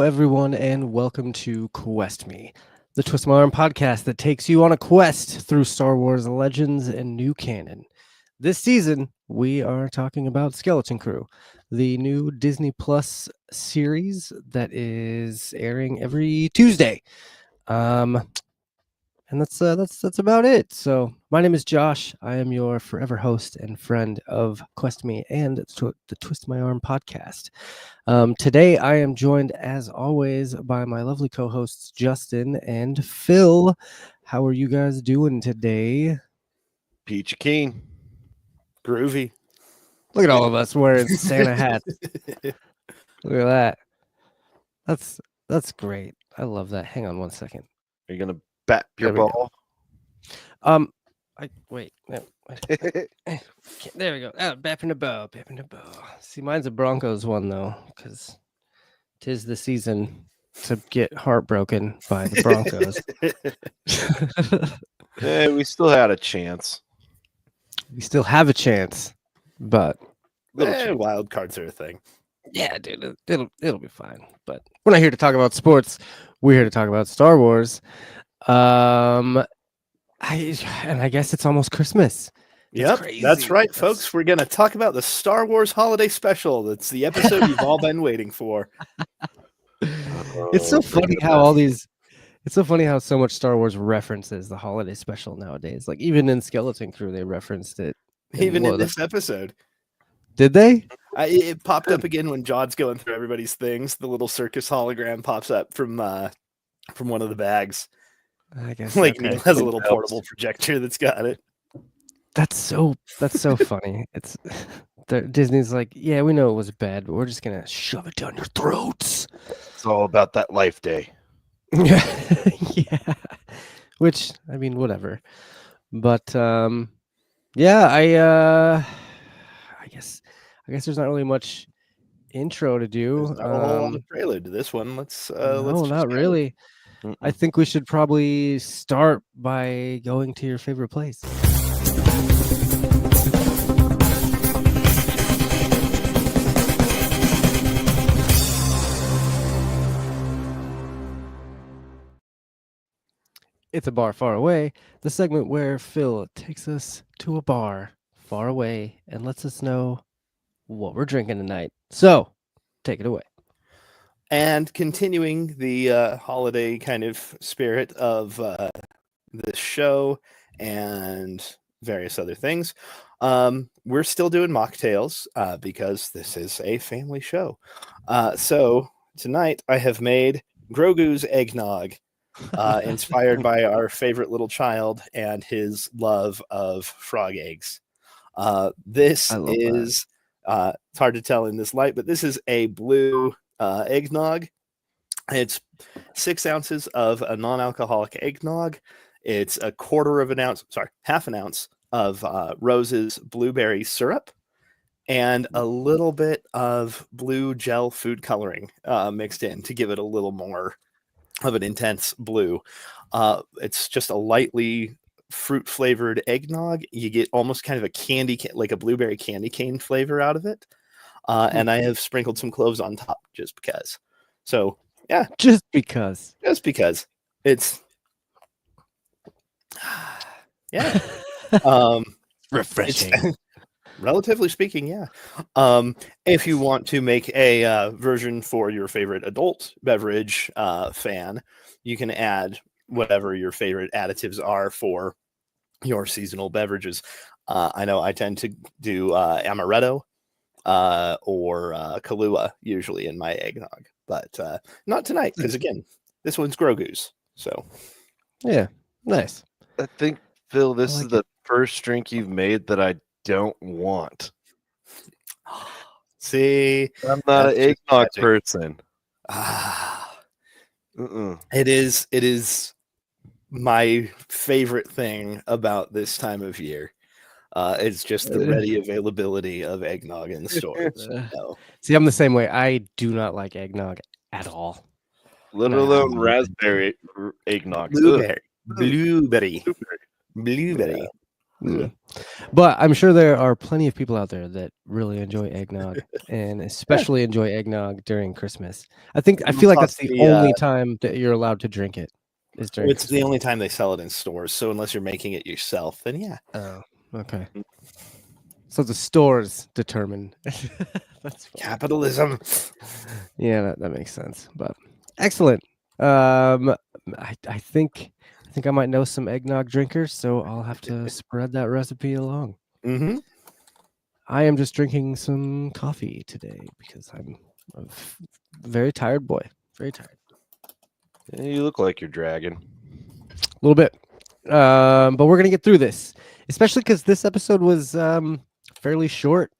everyone, and welcome to Quest Me, the Twist My Arm podcast that takes you on a quest through Star Wars legends and new canon. This season, we are talking about Skeleton Crew, the new Disney Plus series that is airing every Tuesday. And that's about it. So my name is Josh. I am your forever host and friend of Quest Me and the Twist My Arm podcast. Today I am joined, as always, by my lovely co-hosts Justin and Phil. How are you guys doing today? Peachy Keen. Groovy. Look at all of us wearing Santa hats. Look at that. That's great. I love that. Hang on one second. Are you gonna bat your There we ball? Wait. No, there we go. Bapping the bow. See, mine's a Broncos one though, because 'tis the season to get heartbroken by the Broncos. Hey, we still had a chance. We still have a chance, but Wild cards are a thing. yeah, dude, it'll be fine. But we're not here to talk about sports. We're here to talk about Star Wars. I guess it's almost Christmas. Yep, crazy. that's right, folks. We're going to talk about the Star Wars Holiday Special. That's the episode you've all been waiting for. It's so funny how it's so funny how so much Star Wars references the holiday special nowadays. Like even in Skeleton Crew, they referenced it. Even in this episode. Did they? It popped up again when John's going through everybody's things. The little circus hologram pops up from one of the bags. I guess like okay. Neil has a little portable projector that's got it. That's so funny. It's Disney's like, yeah, we know it was bad, but we're just gonna shove it down your throats. It's all about that life day. Yeah. Which, I mean, whatever. But yeah, I guess there's not really much intro to do. There's not a whole lot of prelude to this one. Let's no, not really. I think we should probably start by going to your favorite place. It's a Bar Far Away, the segment where Phil takes us to a bar far away and lets us know what we're drinking tonight. So, take it away. And continuing the holiday kind of spirit of this show and various other things, we're still doing mocktails because this is a family show. So tonight I have made Grogu's eggnog, inspired by our favorite little child and his love of frog eggs. This is, it's hard to tell in this light, but this is a blue eggnog. It's 6 ounces of a non-alcoholic eggnog. It's half an ounce of Rose's blueberry syrup and a little bit of blue gel food coloring mixed in to give it a little more of an intense blue. It's just a lightly fruit flavored eggnog. You get almost kind of a like a blueberry candy cane flavor out of it. And I have sprinkled some cloves on top just because. So yeah, just because it's yeah, refreshing. Relatively speaking, yeah. If you want to make a version for your favorite adult beverage fan, you can add whatever your favorite additives are for your seasonal beverages. I know I tend to do amaretto or Kahlua usually in my eggnog, but not tonight because again, this one's Grogu's. So yeah, nice. I think, Phil, this is the first drink you've made that I don't want. See, I'm not an eggnog person. It is my favorite thing about this time of year. It's just the ready availability of eggnog in the stores. See, I'm the same way. I do not like eggnog at all. Let alone raspberry eggnog. Blueberry. Yeah. Mm. But I'm sure there are plenty of people out there that really enjoy eggnog and especially enjoy eggnog during Christmas. I feel like Plus that's the the, only time that you're allowed to drink it is during it's the Christmas. only time they sell it in stores. So unless you're making it yourself, then yeah. Oh, okay. So the stores determine. That's funny. Capitalism. Yeah, that makes sense. But excellent. I think I might know some eggnog drinkers, so I'll have to spread that recipe along. Mm-hmm. I am just drinking some coffee today because I'm a very tired boy. Very tired. Yeah, you look like you're dragging. A little bit. But we're gonna get through this, especially because this episode was fairly short,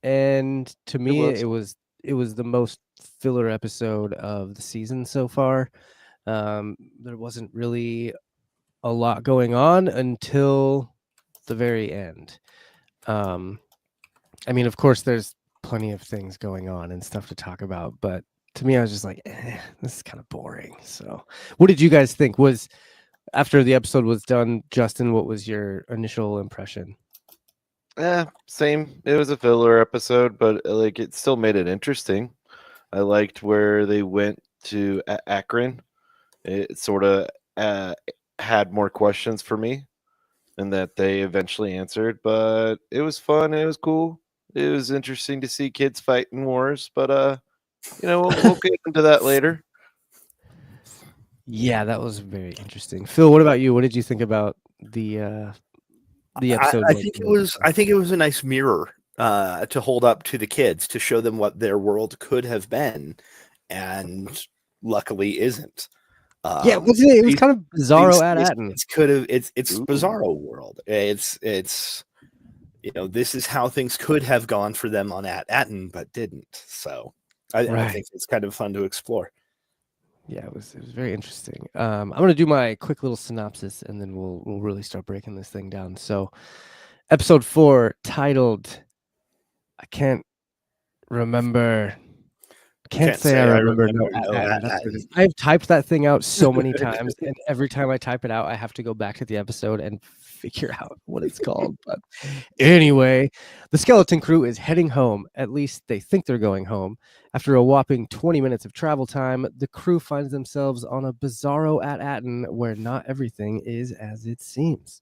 and to me, it was the most filler episode of the season so far. There wasn't really a lot going on until the very end. I mean, of course, there's plenty of things going on and stuff to talk about, but to me, I was just like, this is kind of boring. So, what did you guys think? Was after the episode was done, Justin, what was your initial impression? Same. It was a filler episode, but like it still made it interesting. I liked where they went to Akron. It sort of had more questions for me, and that they eventually answered. But it was fun. It was cool. It was interesting to see kids fighting wars. But we'll get into that later. Yeah, that was very interesting. Phil, what about you? What did you think about the episode? I think it was. I think it was a nice mirror to hold up to the kids to show them what their world could have been, and luckily isn't. Yeah, wasn't it? It was kind of bizarro at Attin. It's could have. It's Ooh. bizarro world. It's this is how things could have gone for them on Attin, but didn't. So I think it's kind of fun to explore. Yeah, it was very interesting. I'm gonna do my quick little synopsis, and then we'll really start breaking this thing down. So, episode 4, titled "I Can't Remember." Can't say I remember. No, that's what it is. I've typed that thing out so many times, and every time I type it out, I have to go back to the episode and figure out what it's called. But anyway, the skeleton crew is heading home. At least they think they're going home. After a whopping 20 minutes of travel time, the crew finds themselves on a bizarro at Attin where not everything is as it seems.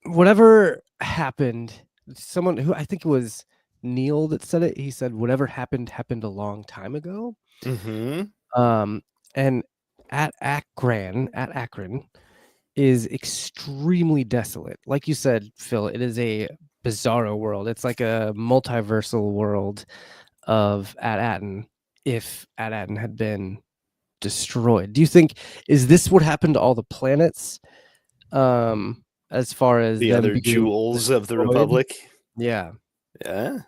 Whatever happened, someone who I think it was Neil that said it. He said, "Whatever happened a long time ago." Mm-hmm. And at Akron is extremely desolate. Like you said, Phil, it is a bizarro world. It's like a multiversal world of at Attin if at Attin had been destroyed. Do you think is this what happened to all the planets? As far as The other jewels of the Republic. Yeah. Yeah.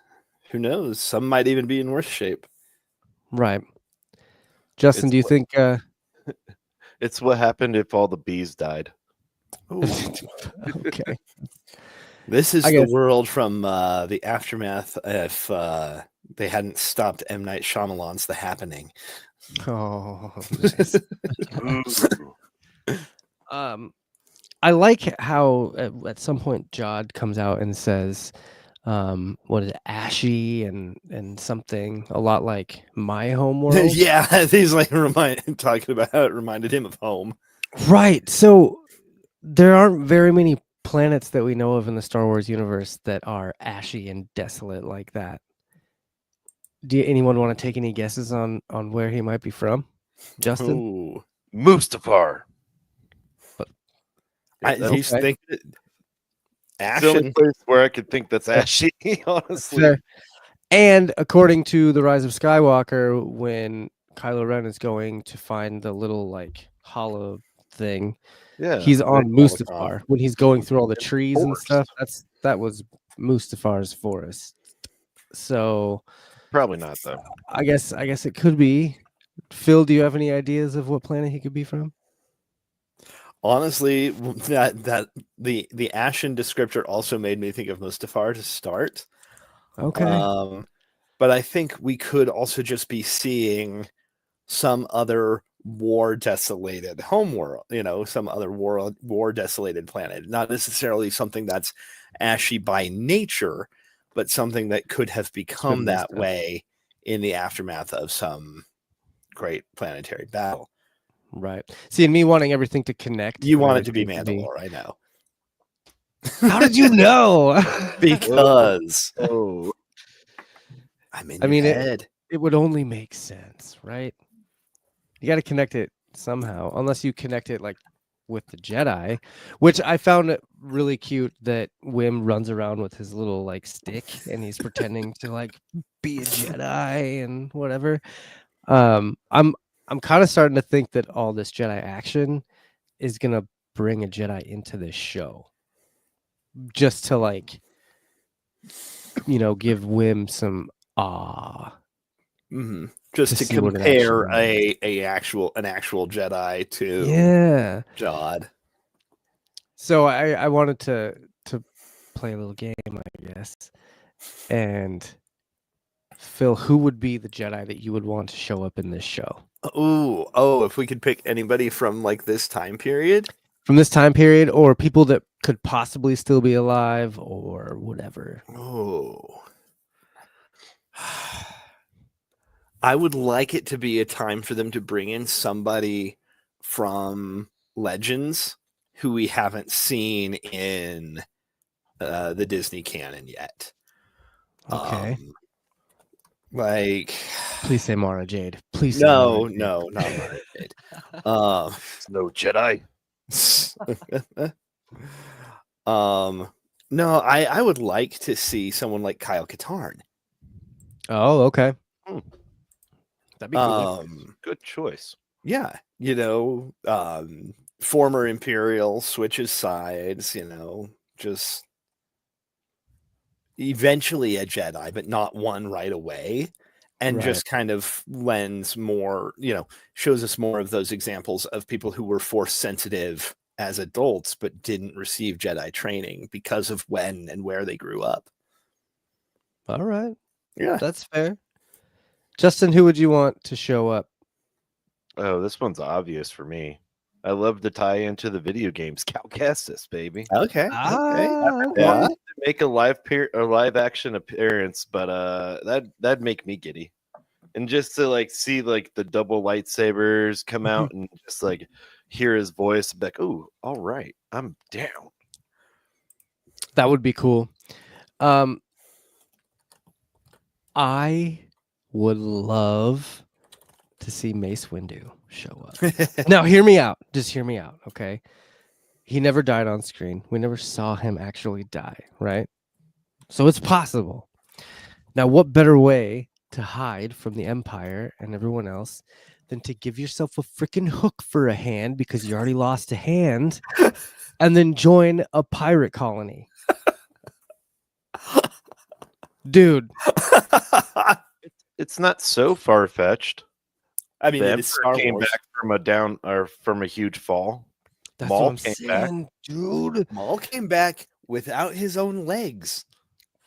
Who knows? Some might even be in worse shape. Right. Justin, do you think it's what happened if all the bees died? Okay. This is the world from the aftermath if they hadn't stopped M. Night Shyamalan's The Happening. Oh, nice. I like how at some point Jod comes out and says, what is it, ashy and something a lot like my home world. Yeah, he's like talking about how it reminded him of home. Right. So there aren't very many planets that we know of in the Star Wars universe that are ashy and desolate like that. Do anyone want to take any guesses on where he might be from? Justin? Ooh. Mustafar. He's thinking the only place where I could think that's ashy, honestly. Fair. And according to The Rise of Skywalker, when Kylo Ren is going to find the little like hollow thing, he's on Mustafar when he's going through all the trees and stuff. That was Mustafar's forest. So probably not though. I guess it could be. Phil, do you have any ideas of what planet he could be from? Honestly, that the ashen descriptor also made me think of Mustafar to start. Okay. But I think we could also just be seeing some other war desolated homeworld, some other war desolated planet, not necessarily something that's ashy by nature, but something that could have become that way in the aftermath of some great planetary battle. Right. See, and me wanting everything to connect. You want it to be Mandalore, I know. How did you know? Because I'm in your head. It would only make sense, right? You got to connect it somehow, unless you connect it like with the Jedi, which I found it really cute that Wim runs around with his little like stick and he's pretending to like be a Jedi and whatever. I'm kind of starting to think that all this Jedi action is gonna bring a Jedi into this show, just to like, give Wim some Mm-hmm. Just to compare an actual Jedi to Jod. So I wanted to play a little game, I guess. And Phil, who would be the Jedi that you would want to show up in this show? If we could pick anybody from like this time period? From this time period, or people that could possibly still be alive or whatever. I would like it to be a time for them to bring in somebody from Legends who we haven't seen in the Disney canon yet. Okay. Please say Mara Jade. Please say no, not Mara Jade. No Jedi. No, I would like to see someone like Kyle Katarn. Oh, okay. That'd be cool. Good choice. Yeah, former Imperial switches sides, just eventually a Jedi, but not one right away. And just kind of lends more, shows us more of those examples of people who were force sensitive as adults, but didn't receive Jedi training because of when and where they grew up. All right. Yeah. That's fair. Justin, who would you want to show up? Oh, this one's obvious for me. I love the tie into the video games. Cal Kestis, baby. Okay. Yeah. Make a live action appearance, but that'd make me giddy. And just to like see like the double lightsabers come out and just like hear his voice, be like, oh, all right, I'm down. That would be cool. I would love to see Mace Windu show up. Now, hear me out. Just hear me out, okay? He never died on screen. We never saw him actually die, right? So it's possible. Now, what better way to hide from the Empire and everyone else than to give yourself a freaking hook for a hand because you already lost a hand and then join a pirate colony? Dude. It's not so far-fetched. I mean, the it is Star came Wars. back from a huge fall. That's Maul what I'm saying, dude. Maul came back without his own legs.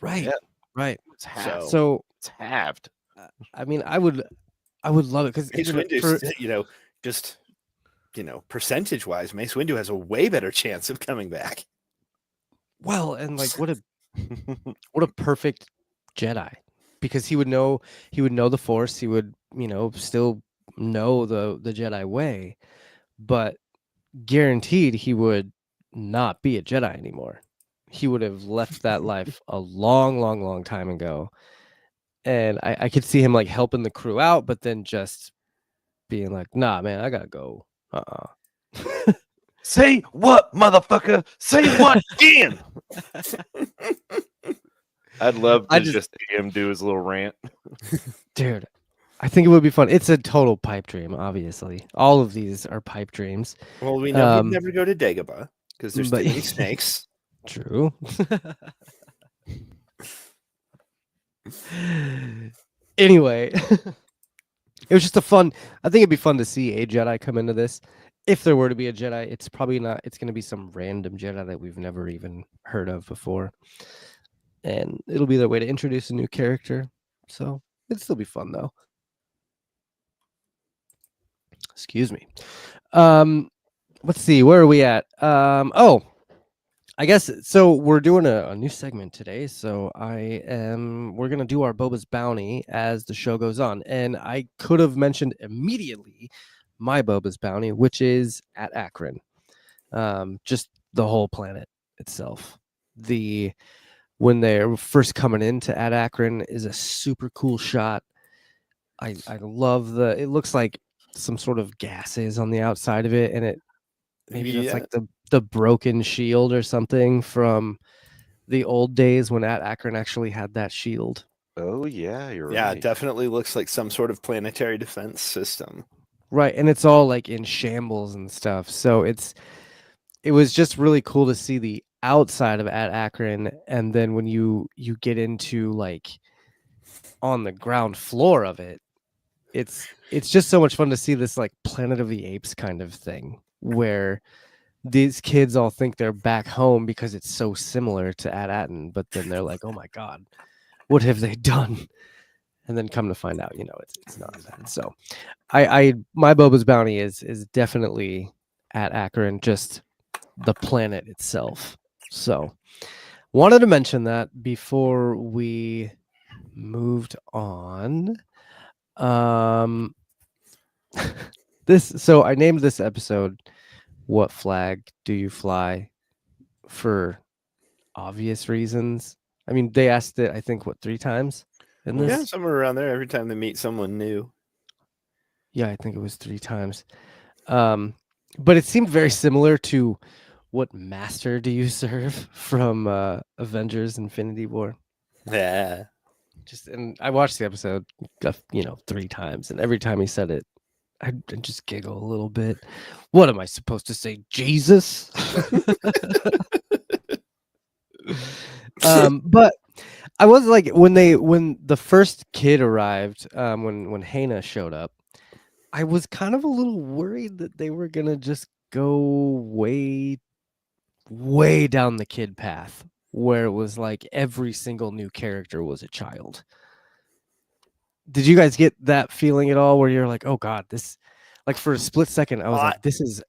Right. Yeah. Right. It's halved. So it's halved. I mean, I would love it because Mace Windu, percentage-wise, Mace Windu has a way better chance of coming back. Well, and like what a perfect Jedi, because he would know the Force, he would still know the Jedi way, but guaranteed he would not be a Jedi anymore. He would have left that life a long time ago. And I could see him like helping the crew out, but then just being like, nah, man, I gotta go. Say what, motherfucker? Say what again? I'd love to just see him do his little rant. Dude, I think it would be fun. It's a total pipe dream, obviously. All of these are pipe dreams. Well, we know he'd never go to Dagobah because there's too many snakes. True. Anyway, it was just I think it'd be fun to see a Jedi come into this. If there were to be a Jedi, it's probably not. It's going to be some random Jedi that we've never even heard of before. And it'll be their way to introduce a new character. So it'd still be fun, though. Excuse me. Let's see, where are we at? I guess so. We're doing a new segment today, so we're gonna do our Boba's Bounty as the show goes on, and I could have mentioned immediately my Boba's Bounty, which is at Akron. Just the whole planet itself. When they're first coming into at Akron is a super cool shot. I love it looks like some sort of gases on the outside of it, and maybe that's like the broken shield or something from the old days when at Akron actually had that shield. Oh yeah, you're Yeah, right. it definitely looks like some sort of planetary defense system. Right, and it's all like in shambles and stuff. So it was just really cool to see the outside of at Akron, and then when you get into like on the ground floor of it, it's just so much fun to see this like Planet of the Apes kind of thing where these kids all think they're back home because it's so similar to Attin, but then they're like, "Oh my god, what have they done?" And then come to find out, it's not that. So, my Boba's Bounty is definitely at Akron, just the planet itself. So, wanted to mention that before we moved on. So I named this episode "What Flag Do You Fly?" for obvious reasons. I mean, they asked it, I think, 3 times in this? Yeah, somewhere around there. Every time they meet someone new. Yeah, I think it was 3 times. But it seemed very similar to "What Master Do You Serve?" from Avengers: Infinity War. Yeah. And I watched the episode, 3 times, and every time he said it, I'd just giggle a little bit. What am I supposed to say, Jesus? But I was like, when the first kid arrived, when Hannah showed up, I was kind of a little worried that they were gonna just go way, way down the kid path, where it was like every single new character was a child. Did you guys get that feeling at all, where you're like, oh god, this, like for a split second, I was like, this is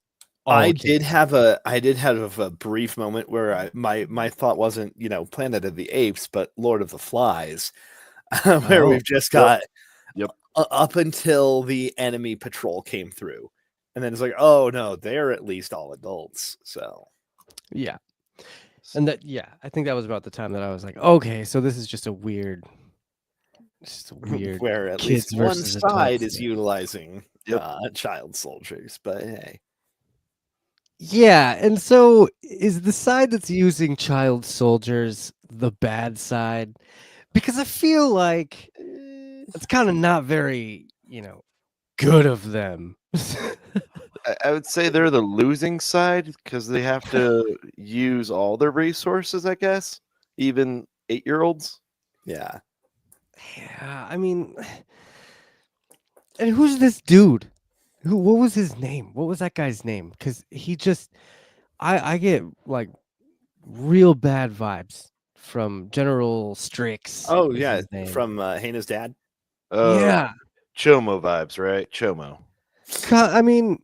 all I kids. did have a brief moment where my thought wasn't, Planet of the Apes, but Lord of the Flies, where Oh, we've just got Yep. Up until the enemy patrol came through, and then it's like, oh no, they're at least all adults. So yeah. And I think that was about the time that I was like, okay, so this is just a weird where at kids least one versus side adults is thing. utilizing Yep. child soldiers, but hey. Yeah, and so is the side that's using child soldiers the bad side? Because I feel like it's kind of not very, good of them. I would say they're the losing side because they have to use all their resources, I guess. Even 8-year-olds. Yeah. Yeah, I mean, and who's this dude? What was his name? What was that guy's name? Because he just, I get like real bad vibes from General Strix. Oh is yeah, his name. from Hannah's dad. Yeah, Chomo vibes, right? Chomo. I mean,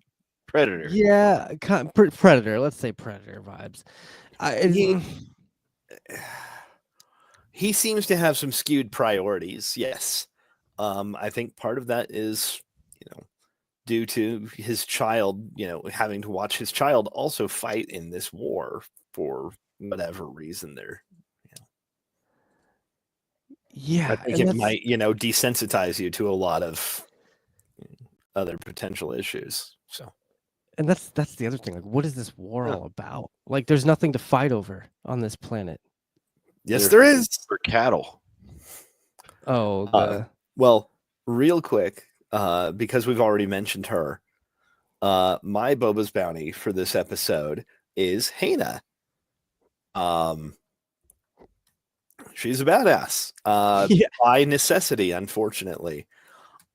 Predator. yeah, Predator. Let's say Predator vibes. He seems to have some skewed priorities. Yes, I think part of that is, due to his child, having to watch his child also fight in this war for whatever reason. Yeah, I think it might, desensitize you to a lot of other potential issues. So, and that's the other thing. Like, what is this war all about? Like, there's nothing to fight over on this planet. yes, there is. For cattle. Oh, well, real quick, because we've already mentioned her, my Boba's Bounty for this episode is Hannah. She's a badass, by necessity, unfortunately.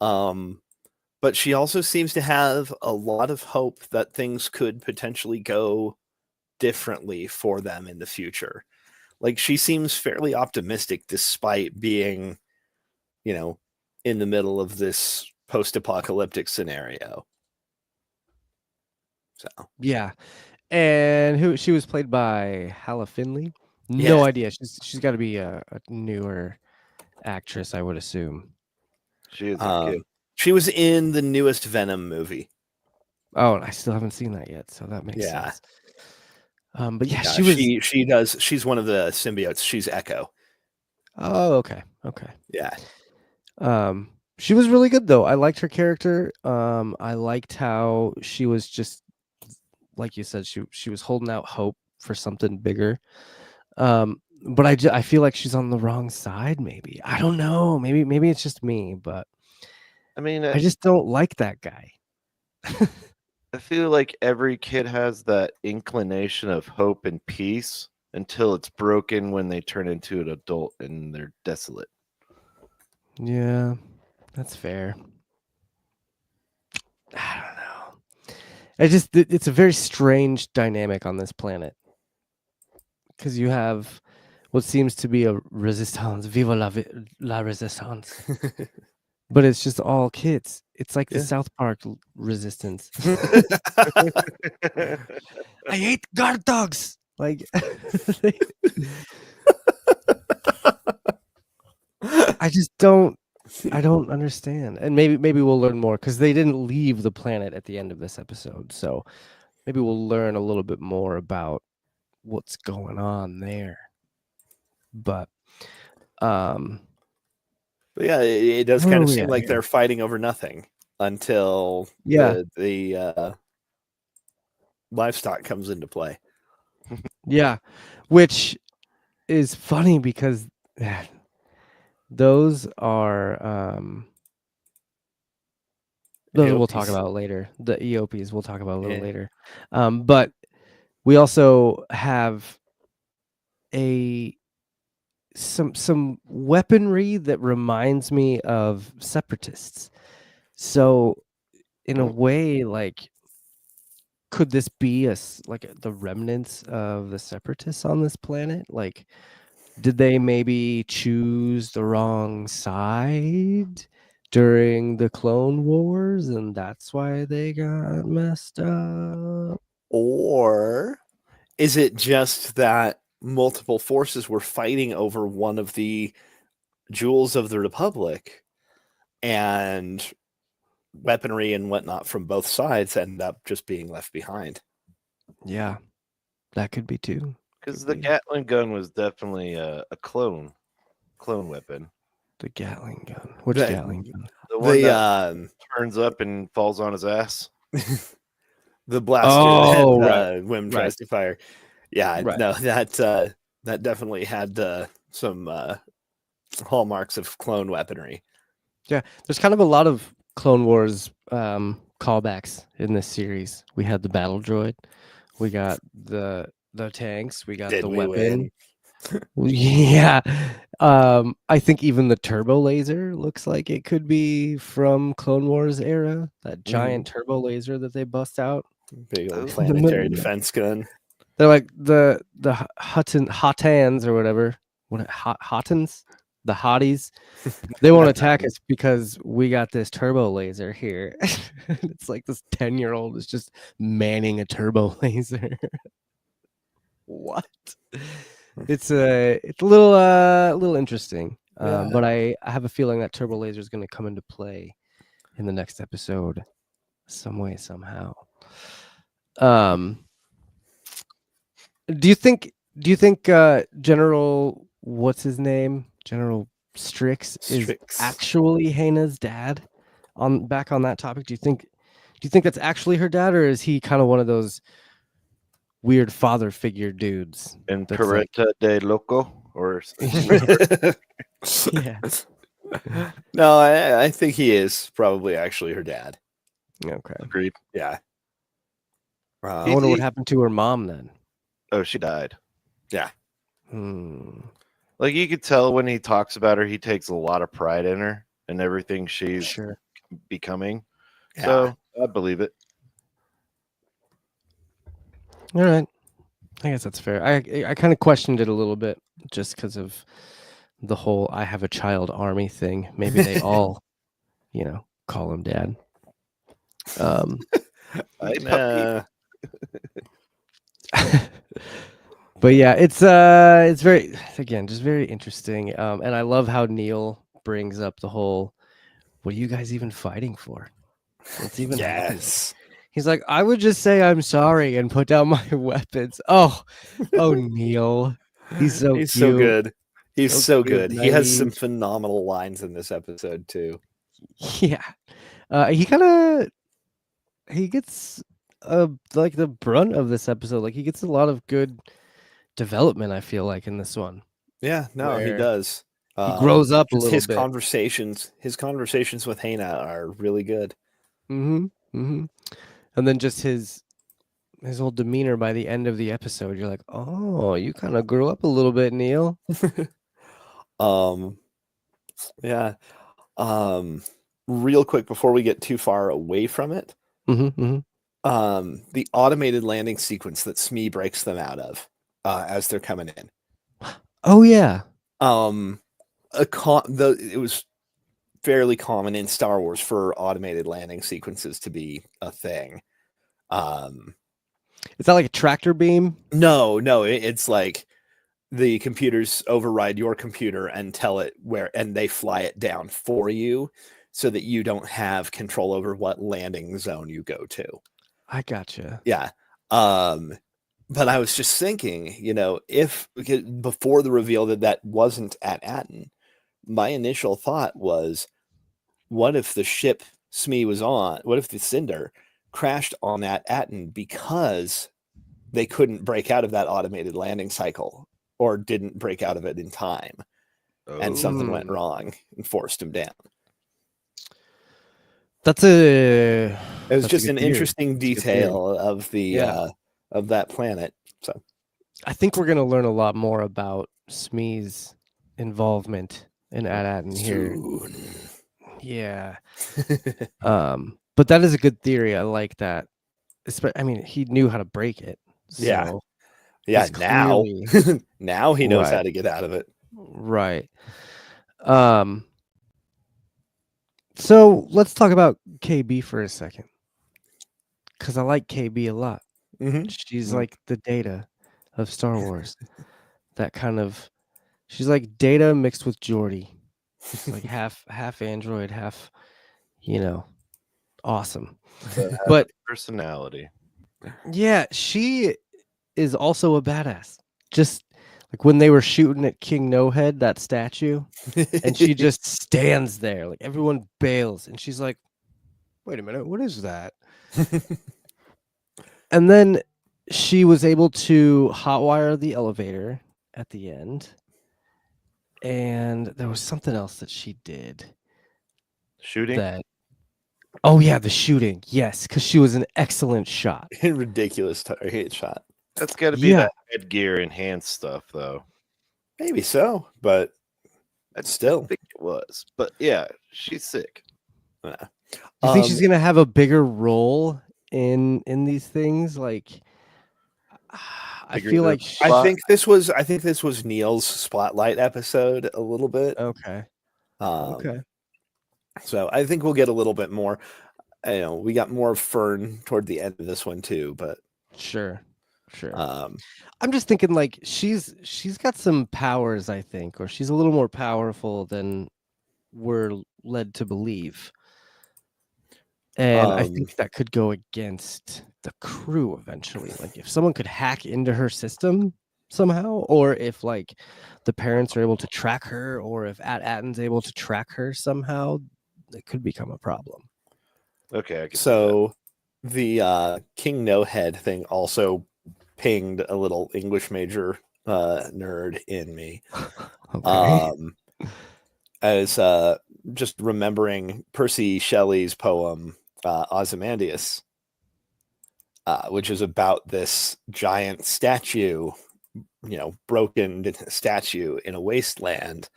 But she also seems to have a lot of hope that things could potentially go differently for them in the future. Like, she seems fairly optimistic despite being, in the middle of this post-apocalyptic scenario. So Yeah. And who she was played by Halla Finley? No yes. idea. She's got to be a newer actress, I would assume. She is a kid. She was in the newest Venom movie. Oh, I still haven't seen that yet, so that makes Yeah. sense. But yeah, Yeah, she was. she does. She's one of the symbiotes. She's Echo. Oh, okay, okay. Yeah. She was really good though. I liked her character. I liked how she was just like you said. She was holding out hope for something bigger. But I feel like she's on the wrong side. Maybe I don't know. Maybe it's just me, but I mean, I just don't like that guy. I feel like every kid has that inclination of hope and peace until it's broken when they turn into an adult and they're desolate. Yeah, that's fair. I don't know. It's a very strange dynamic on this planet because you have what seems to be a resistance, viva la resistance, but it's just all kids. It's like the Yeah. South Park resistance. I hate guard dogs. Like, I just don't. I don't understand, and maybe we'll learn more because they didn't leave the planet at the end of this episode. So maybe we'll learn a little bit more about what's going on there. But But yeah, it does where kind are of we seem at like here? they're fighting over nothing until Yeah, the livestock comes into play. yeah, which is funny because those are those we'll talk Aopies. about later. The EOPs we'll talk about a little Yeah. later. But we also have some weaponry that reminds me of separatists. So in a way, like, could this be like the remnants of the separatists on this planet? Like, did they maybe choose the wrong side during the Clone Wars, and that's why they got messed up? Or is it just that multiple forces were fighting over one of the jewels of the Republic, and weaponry and whatnot from both sides end up just being left behind? Yeah, that could be too. Because Could the be. Gatling gun was definitely a clone weapon. The Gatling gun. Which The, Gatling gun? The one that the turns up and falls on his ass. the blaster Oh, that right. Wim Right. tries to fire. Yeah, Right. no, that definitely had some hallmarks of clone weaponry. Yeah, there's kind of a lot of Clone Wars callbacks in this series. We had the battle droid, we got the tanks, we got Did the we weapon. win? Yeah. I think even the turbo laser looks like it could be from Clone Wars era. That giant turbo laser that they bust out. Big old Oh. planetary defense gun. They're like the Hottans or whatever. What Hottans? The hotties. They won't attack us because we got this turbo laser here. It's like this 10-year-old is just manning a turbo laser. What? It's a little interesting. Yeah. But I have a feeling that turbo laser is going to come into play in the next episode some way, somehow. Do you think General, what's his name? General Strix is actually Hana's dad? Back on that topic, do you think that's actually her dad, or is he kind of one of those weird father figure dudes? And That's like- Peretta de Loco or Yeah. No, I think he is probably actually her dad. Okay. agreed. Yeah. I wonder what happened to her mom then. Oh, she died. Yeah. Like, you could tell when he talks about her, he takes a lot of pride in her and everything she's becoming. Yeah. So I believe it. All right. I guess that's fair. I kind of questioned it a little bit just because of the whole I have a child army thing. Maybe they all, call him dad. Hey, puppy. But yeah, it's very, again, just very interesting. And I love how Neil brings up the whole, what are you guys even fighting for? What's even happening? Yes. He's like, I would just say I'm sorry and put down my weapons. Oh, Neil. He's so He's so cute. good. He's so cute, good. He has some naive. phenomenal lines in this episode too. Yeah. He gets like the brunt of this episode. Like he gets a lot of good development, I feel like, in this one. Yeah, no, he Where does. he grows up a Just little bit. his conversations with Hana are really good. And then just his whole demeanor by the end of the episode, you're like, oh, you kind of grew up a little bit, Neil. Yeah. Real quick before we get too far away from it, the automated landing sequence that Smee breaks them out of as they're coming in. Oh yeah. It was fairly common in Star Wars for automated landing sequences to be a thing. Is that like a tractor beam? No, it's like the computers override your computer and tell it where, and they fly it down for you so that you don't have control over what landing zone you go to. I gotcha. Yeah. But I was just thinking, if before the reveal that wasn't at Attin, my initial thought was, what if the ship Smee was on, what if the Cinder crashed on that Attin because they couldn't break out of that automated landing cycle or didn't break out of it in time and something went wrong and forced him down. It was just an interesting detail of the of that planet. So I think we're gonna learn a lot more about Smee's involvement in Attin here. Yeah. But that is a good theory. I like that. I mean, he knew how to break it. So yeah. Now he knows how to get out of it. Right. So let's talk about KB for a second, because I like KB a lot. She's like the Data of Star Wars. That kind of, she's like Data mixed with Geordi. It's like half android, half, awesome. But personality. Yeah, she is also a badass. Just like when they were shooting at King No Head, that statue, and she just stands there, like everyone bails, and she's like, "Wait a minute, what is that?" And then she was able to hotwire the elevator at the end, and there was something else that she did. Shooting? Oh yeah, the shooting. Yes, because she was an excellent shot. Ridiculous hit shot. That's got to be that headgear enhanced stuff, though. Maybe so, but still, I think it was. But yeah, she's sick. Do you think she's gonna have a bigger role in these things? Like, I feel like I think this was Neil's spotlight episode a little bit. Okay. So I think we'll get a little bit more. We got more of Fern toward the end of this one too, but sure. I'm just thinking like she's got some powers, I think, or she's a little more powerful than we're led to believe. And I think that could go against the crew eventually. Like if someone could hack into her system somehow, or if like the parents are able to track her, or if Attin's able to track her somehow, it could become a problem. Okay. So the King No Head thing also pinged a little English major nerd in me. Okay. As just remembering Percy Shelley's poem Ozymandias, which is about this giant statue, broken statue in a wasteland.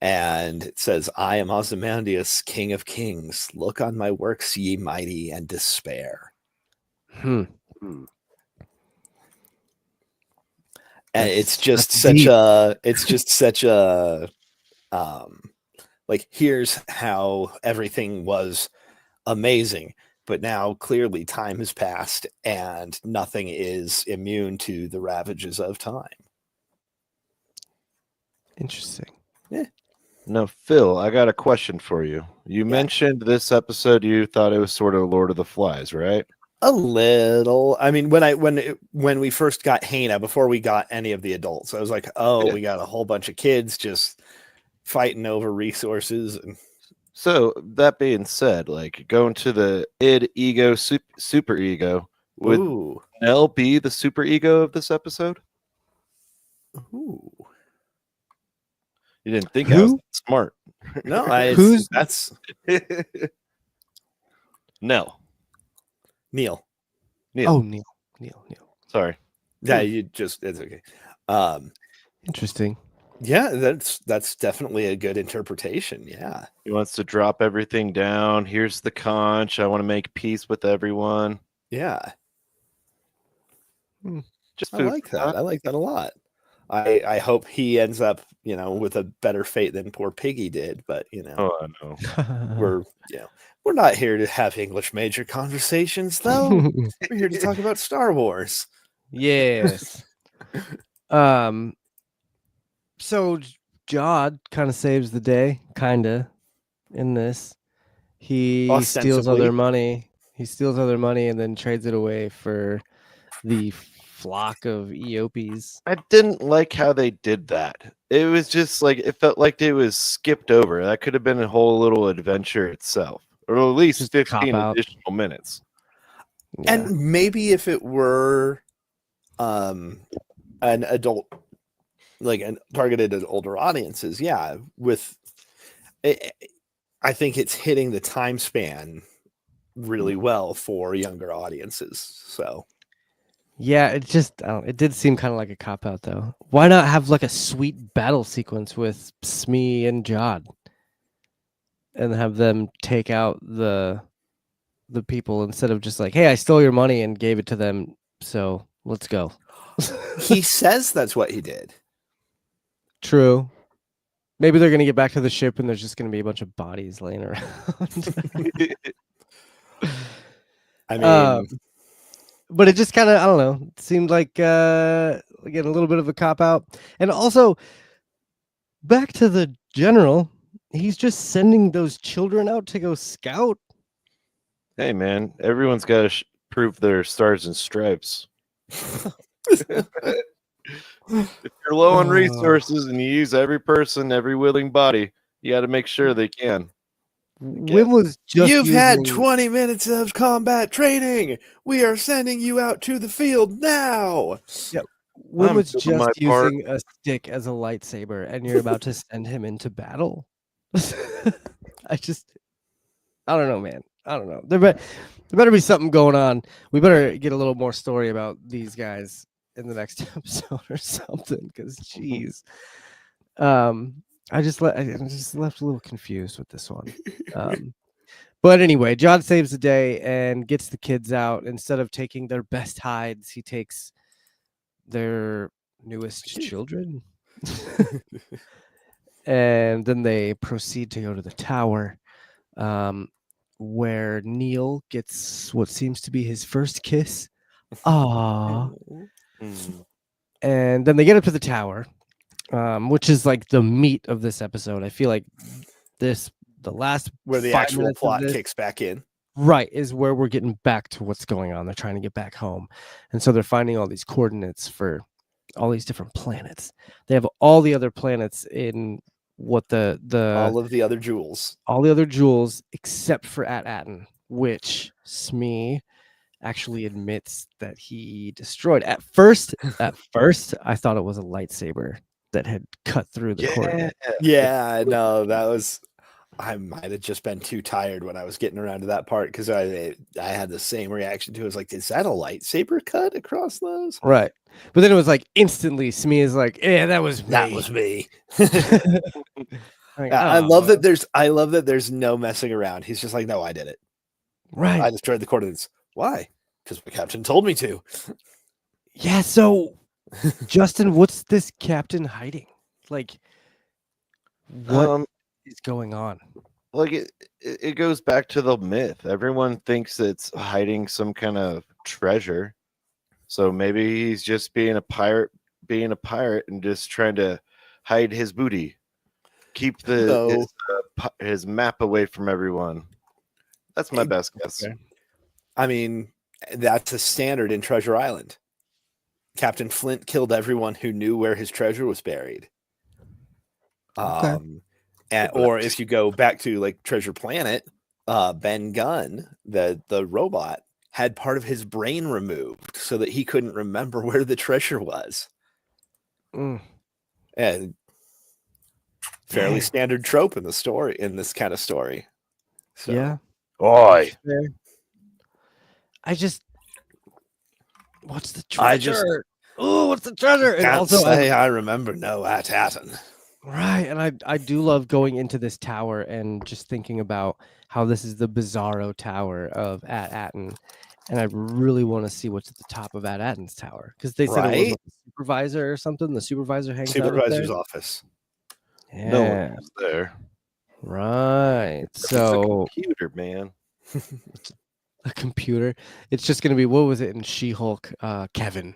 And it says, I am Ozymandias, king of kings. Look on my works, ye mighty, and despair. And it's just such a like, here's how everything was amazing. But now clearly time has passed and nothing is immune to the ravages of time. Interesting. No, Phil, I got a question for you. You mentioned this episode you thought it was sort of Lord of the Flies, right? A little. I mean, when we first got Hana, before we got any of the adults, I was like, oh, we got a whole bunch of kids just fighting over resources. And So that being said, like going to the id, ego, super ego, would ooh, Nell be the super ego of this episode? ooh. You didn't think I was Who? smart. No, that's Nell. Neil. Oh, Neil. Sorry. Yeah, it's okay. Interesting. Yeah, that's definitely a good interpretation. Yeah. He wants to drop everything down. Here's the conch. I want to make peace with everyone. Yeah. Just I food like for that. thought. I like that a lot. I hope he ends up, with a better fate than poor Piggy did, but Oh, I know. we're not here to have English major conversations though. We're here to talk about Star Wars. Yes. So Jod kind of saves the day, kinda, in this. He steals all Ostensibly. their money. He steals all their money and then trades it away for the flock of Eopies. I didn't like how they did that. It was just like it felt like it was skipped over. That could have been a whole little adventure itself, or at least Just a 15 cop-out. additional minutes. Yeah. And maybe if it were an adult, like an targeted at older audiences, I think it's hitting the time span really well for younger audiences. So Yeah, it did seem kind of like a cop out though. Why not have like a sweet battle sequence with Smee and Jod, and have them take out the people instead of just like, hey, I stole your money and gave it to them, so let's go. he says that's what he did. True. Maybe they're gonna get back to the ship and there's just gonna be a bunch of bodies laying around. I mean, But it just kind of, I don't know, it seemed like again a little bit of a cop out. And also back to the general, he's just sending those children out to go scout. Hey, man, everyone's got to prove their stars and stripes. If you're low on resources and you use every person, every willing body, you got to make sure they can. When was just you've had using- 20 minutes of combat training. We are sending you out to the field now. when I'm was doing my just using a stick as a lightsaber and you're about to send him into battle? I don't know, man. I don't know. There better be something going on. We better get a little more story about these guys in the next episode or something. Because, geez, I just left a little confused with this one. But anyway, John saves the day and gets the kids out. Instead of taking their best hides, he takes their newest children. And then they proceed to go to the tower, where Neil gets what seems to be his first kiss. Aww. And then they get up to the tower, which is like the meat of this episode. I feel like the last Where the 5 actual minutes of plot this, kicks back in. right, is where we're getting back to what's going on. They're trying to get back home. And so they're finding all these coordinates for all these different planets. They have all the other planets in what the All of the other jewels. all the other jewels except for Attin, which Smee actually admits that he destroyed. At first, I thought it was a lightsaber that had cut through the coordinate. Yeah, no, that was. I might have just been too tired when I was getting around to that part because I had the same reaction to it. I was like, is that a lightsaber cut across those? Right. But then it was like instantly Smee is like, yeah, that was me. That was me. Like, I oh, love that there's no messing around. He's just like, no, I did it. right. I destroyed the coordinates. Why? Because my captain told me to. Yeah, so Justin, what's this captain hiding? Like, what is going on? like it goes back to the myth. Everyone thinks it's hiding some kind of treasure. So maybe he's just being a pirate, and just trying to hide his booty, keep So his map away from everyone. That's my best guess. Okay. I mean, that's a standard in Treasure Island. Captain Flint killed everyone who knew where his treasure was buried. Okay. Or if you go back to like Treasure Planet, Ben Gunn, the robot, had part of his brain removed so that he couldn't remember where the treasure was. Mm. And fairly standard trope in the story, in this kind of story. So, Yeah. Oi. What's the treasure? I What's the treasure? And can't also, say I remember no at Attin. right, and I do love going into this tower and just thinking about how this is the Bizarro Tower of Attin, and I really want to see what's at the top of Attin's tower because they said it was Right? like a supervisor or something. The supervisor hangs out up Supervisor's there. office. Yeah, No one was there. right. It's a So computer, man. a computer. It's just gonna be, what was it in She-Hulk? Kevin.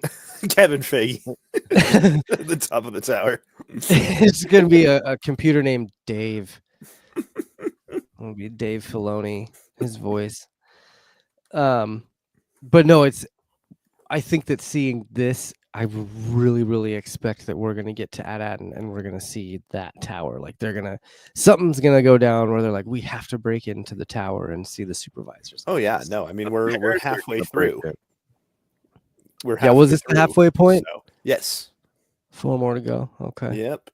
Kevin Feige at the top of the tower. It's gonna be a computer named Dave. It'll be Dave Filoni, his voice. But no, I think that seeing this, I really, really expect that we're gonna get to Attin and we're gonna see that tower. Like something's gonna go down where they're like, we have to break into the tower and see the supervisors. Oh yeah, no, I mean we're halfway through. Was this the halfway point? So, yes. 4 more to go. Okay. Yep.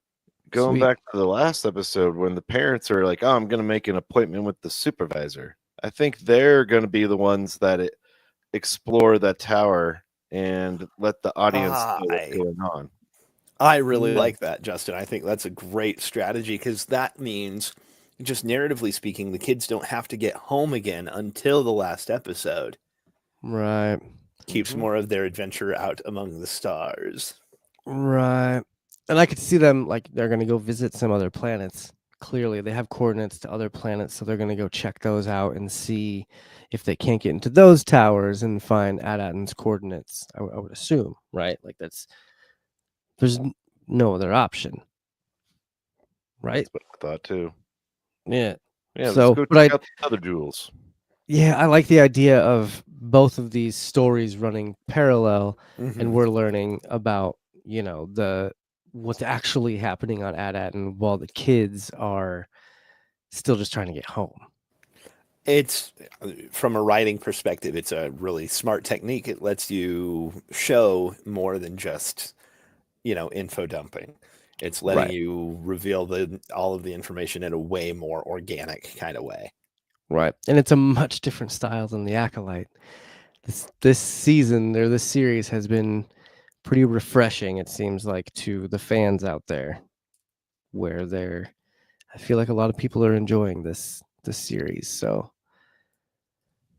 Going Sweet. back to the last episode when the parents are like, "Oh, I'm going to make an appointment with the supervisor." I think they're going to be the ones that explore that tower and let the audience know what's going on. I really like that, Justin. I think that's a great strategy because that means, just narratively speaking, the kids don't have to get home again until the last episode. Right. Keeps more of their adventure out among the stars. Right. And I could see them, like, they're going to go visit some other planets. Clearly, they have coordinates to other planets, so they're going to go check those out and see if they can't get into those towers and find Attin's coordinates. I would assume, right? Like, there's no other option, right? That's what I thought too. Yeah. Yeah. So, let's go check out the other jewels. Yeah, I like the idea of both of these stories running parallel, and we're learning about, what's actually happening on Attin while the kids are still just trying to get home. It's, from a writing perspective, it's a really smart technique. It lets you show more than just, info dumping. It's letting you reveal all of the information in a way more organic kind of way. Right. And it's a much different style than the Acolyte. This season, or this series, has been pretty refreshing, it seems like, to the fans out there, where I feel like a lot of people are enjoying this series. So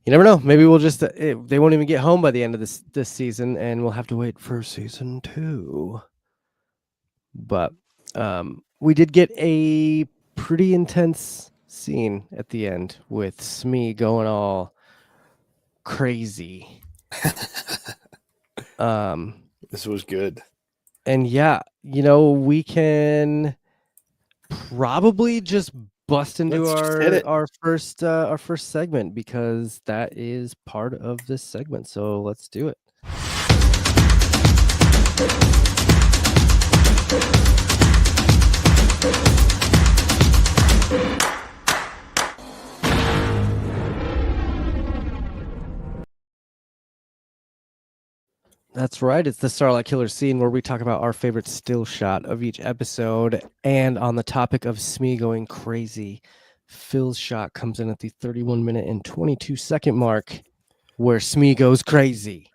you never know. Maybe we'll just they won't even get home by the end of this season, and we'll have to wait for season 2. But we did get a pretty intense scene at the end with Smee going all crazy. This was good. And yeah, we can probably just bust into our first segment, because that is part of this segment. So let's do it. That's right. It's the Starlight Killer scene where we talk about our favorite still shot of each episode. And on the topic of Smee going crazy, Phil's shot comes in at the 31-minute and 22-second mark, where Smee goes crazy.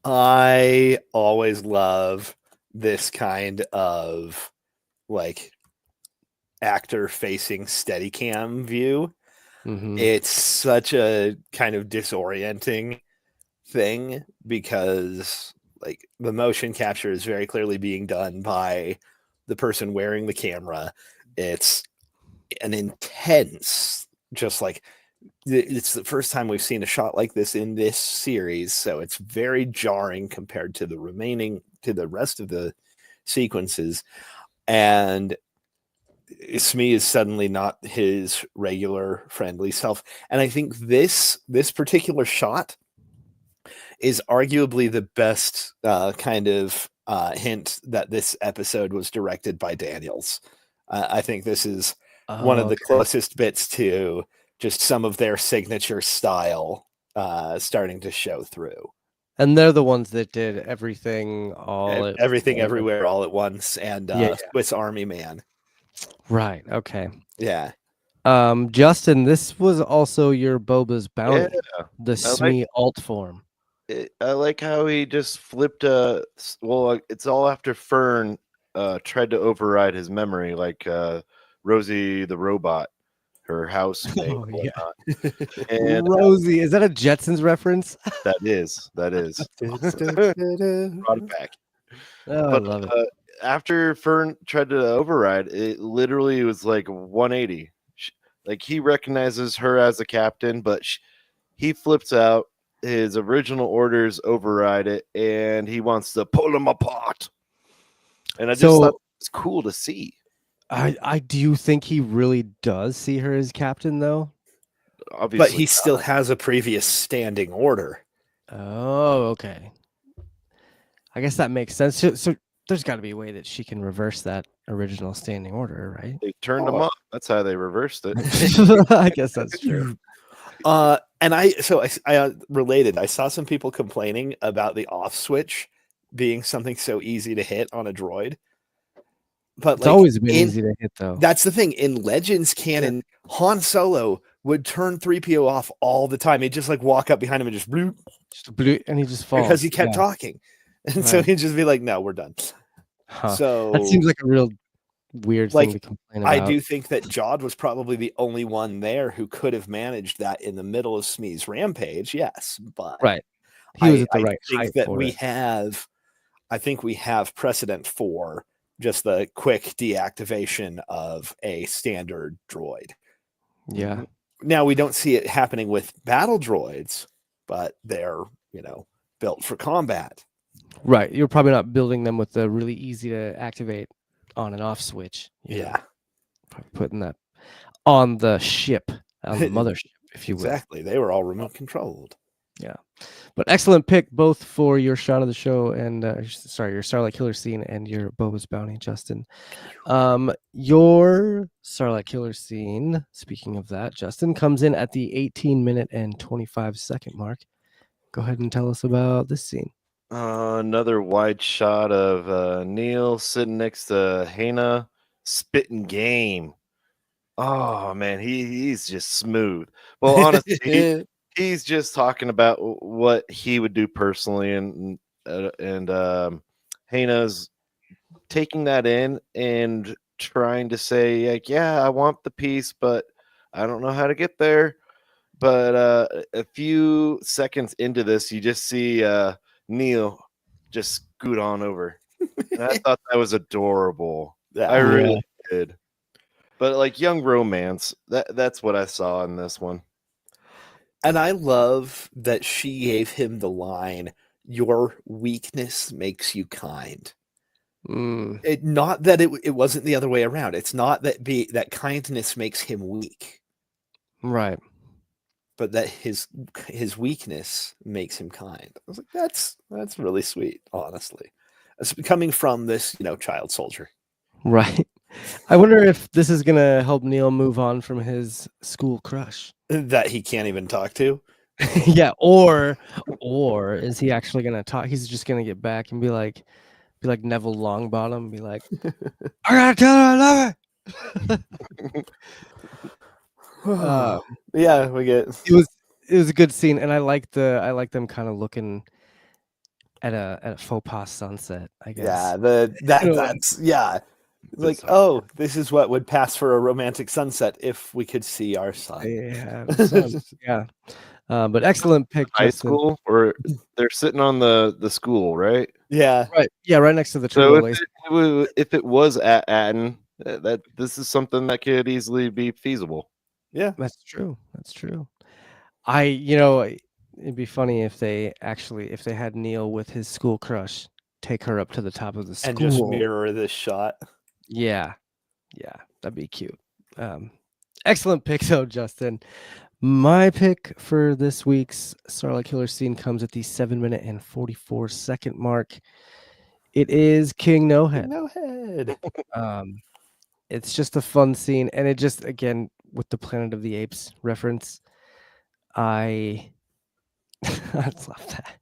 I always love this kind of like actor facing Steadicam view. It's such a kind of disorienting thing, because like the motion capture is very clearly being done by the person wearing the camera. It's an intense, just like it's the first time we've seen a shot like this in this series, so it's very jarring compared to the rest of the sequences. And Smee is suddenly not his regular friendly self. And I think this particular shot is arguably the best kind of hint that this episode was directed by Daniels. I think this is one of the closest bits to just some of their signature style starting to show through. And they're the ones that did everything everything everywhere all at once, and Swiss Army Man. Right. Okay. Yeah. Justin, this was also your Boba's bounty. Yeah. The Smee alt form. I like how he just flipped. Well, it's all after Fern tried to override his memory, like Rosie the robot, her house. Oh, yeah. And Rosie, is that a Jetsons reference? that is. Brought it back. Oh, I love it. After Fern tried to override, it literally was like 180. Like he recognizes her as a captain, but he flips out. His original orders override it, and he wants to pull them apart. And I just thought it was cool to see. I do think he really does see her as captain, though. Obviously, but he still has a previous standing order. Oh, okay. I guess that makes sense. So there's got to be a way that she can reverse that original standing order, right? They turned them up. That's how they reversed it. I guess that's true. And I related. I saw some people complaining about the off switch being something so easy to hit on a droid. But it's always been easy to hit, though. That's the thing. In Legends canon, Han Solo would turn 3PO off all the time. He'd just like walk up behind him and just bloop, and he just falls because he kept talking. And so he'd just be like, "No, we're done." Huh. So that seems like a real weird thing to complain about. I do think that Jod was probably the only one there who could have managed that in the middle of Smee's rampage. Yes, but right, he was at the right height that for we it. have. I think we have precedent for just the quick deactivation of a standard droid. Yeah. Now we don't see it happening with battle droids, but they're built for combat. Right. You're probably not building them with the really easy to activate on and off switch. Yeah. Probably putting that on the ship, on the mothership, if you will. Exactly. They were all remote controlled. Yeah. But excellent pick both for your shot of the show and your Starlight Killer scene and your Boba's Bounty, Justin. Your Starlight Killer scene, speaking of that, Justin, comes in at the 18-minute and 25-second mark. Go ahead and tell us about this scene. Another wide shot of Neil sitting next to Hana, spitting game. Oh man, he's just smooth. Well, honestly, he's just talking about what he would do personally, and Hana's taking that in and trying to say like, yeah, I want the peace, but I don't know how to get there. But a few seconds into this, you just see Neil just scoot on over. And I thought that was adorable. I really did. But like young romance, that's what I saw in this one. And I love that she gave him the line, "Your weakness makes you kind." Not that it wasn't the other way around. It's not that kindness makes him weak. Right. But that his weakness makes him kind. I was like, that's really sweet, honestly. It's coming from this, child soldier. Right. I wonder if this is gonna help Neil move on from his school crush that he can't even talk to. Yeah, or is he actually gonna talk? He's just gonna get back and be like Neville Longbottom, be like, I gotta tell her I love her. Yeah, we get it was a good scene, and I like them kind of looking at a faux pas sunset, I guess. Yeah, that's like, oh, this is what would pass for a romantic sunset if we could see our sun. Yeah, yeah. But excellent pick. High school, or they're sitting on the school, right? Yeah, right. Yeah, right next to the So turbo. if it was at Attin, that this is something that could easily be feasible. Yeah. That's true. That's true. It'd be funny if they had Neil with his school crush take her up to the top of the school. And just mirror this shot. Yeah. That'd be cute. Excellent pick, though, Justin. My pick for this week's Starlight Killer scene comes at the 7-minute and 44-second mark. It is King No Head. No head. It's just a fun scene, and it just, again, with the Planet of the Apes reference, I just love that.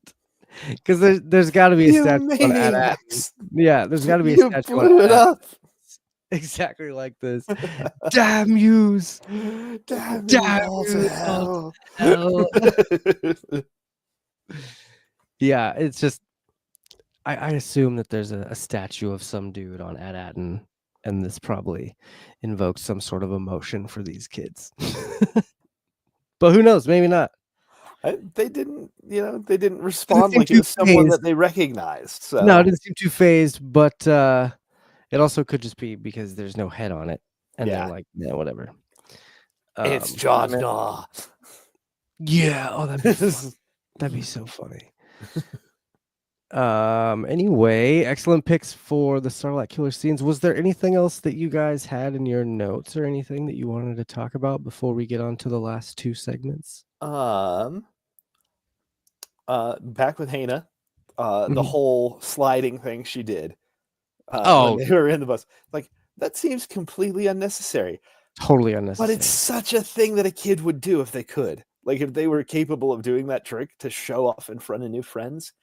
Because there's got to be a You statue on Attin. maniacs. Yeah, there's got to be a You statue blew on it Attin. up. Exactly like this. Damn yous. Damn Damn you you all to Hell. hell. Yeah, it's just I assume that there's a statue of some dude on Attin, and this probably invokes some sort of emotion for these kids. But who knows? Maybe not. They didn't respond seem like it too was someone phased. that they recognized. So No, it didn't seem too phased, but it also could just be because there's no head on it, and Yeah. they're like, yeah, whatever. it's John man. Daw. Yeah. Oh, that'd be so funny. Anyway, excellent picks for the Starlight Killer scenes. Was there anything else that you guys had in your notes or anything that you wanted to talk about before we get on to the last two segments? Back with Hannah, the Mhm. whole sliding thing she did. Oh. When they were in the bus, like that seems completely unnecessary. Totally unnecessary. But it's such a thing that a kid would do if they could. Like if they were capable of doing that trick to show off in front of new friends.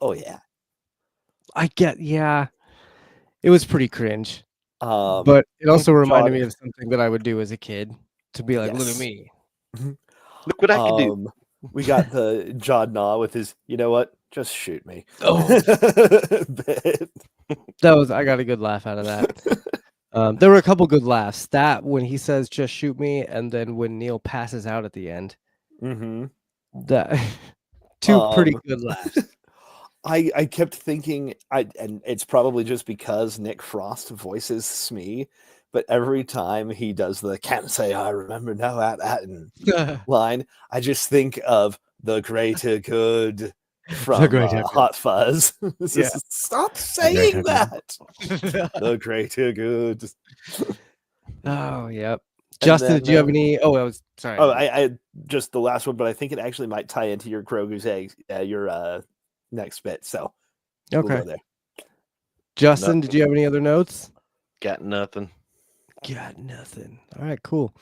Oh yeah. Yeah. It was pretty cringe. Um, But it also reminded John- me of something that I would do as a kid to be like, look at Yes. me. Look what I can do. We got the John Naw with his, you know what? Just shoot me. Oh, Bit. I got a good laugh out of that. There were a couple good laughs. That when he says "just shoot me," and then when Neil passes out at the end. Mm-hmm. That two pretty good laughs. I kept thinking, and it's probably just because Nick Frost voices Smee, but every time he does the "can't say I remember now at Attin" line, I just think of the greater good from Greater Good. Hot Fuzz. Yeah. Stop saying Good. that. The greater good. Oh, yep. Justin, then, did you have any? Oh, I was sorry. Oh, I just the last one, but I think it actually might tie into your Grogu's eggs, your next bit. So we'll okay. go there. Justin, did you have any other notes? Got nothing. Got nothing. All right, cool.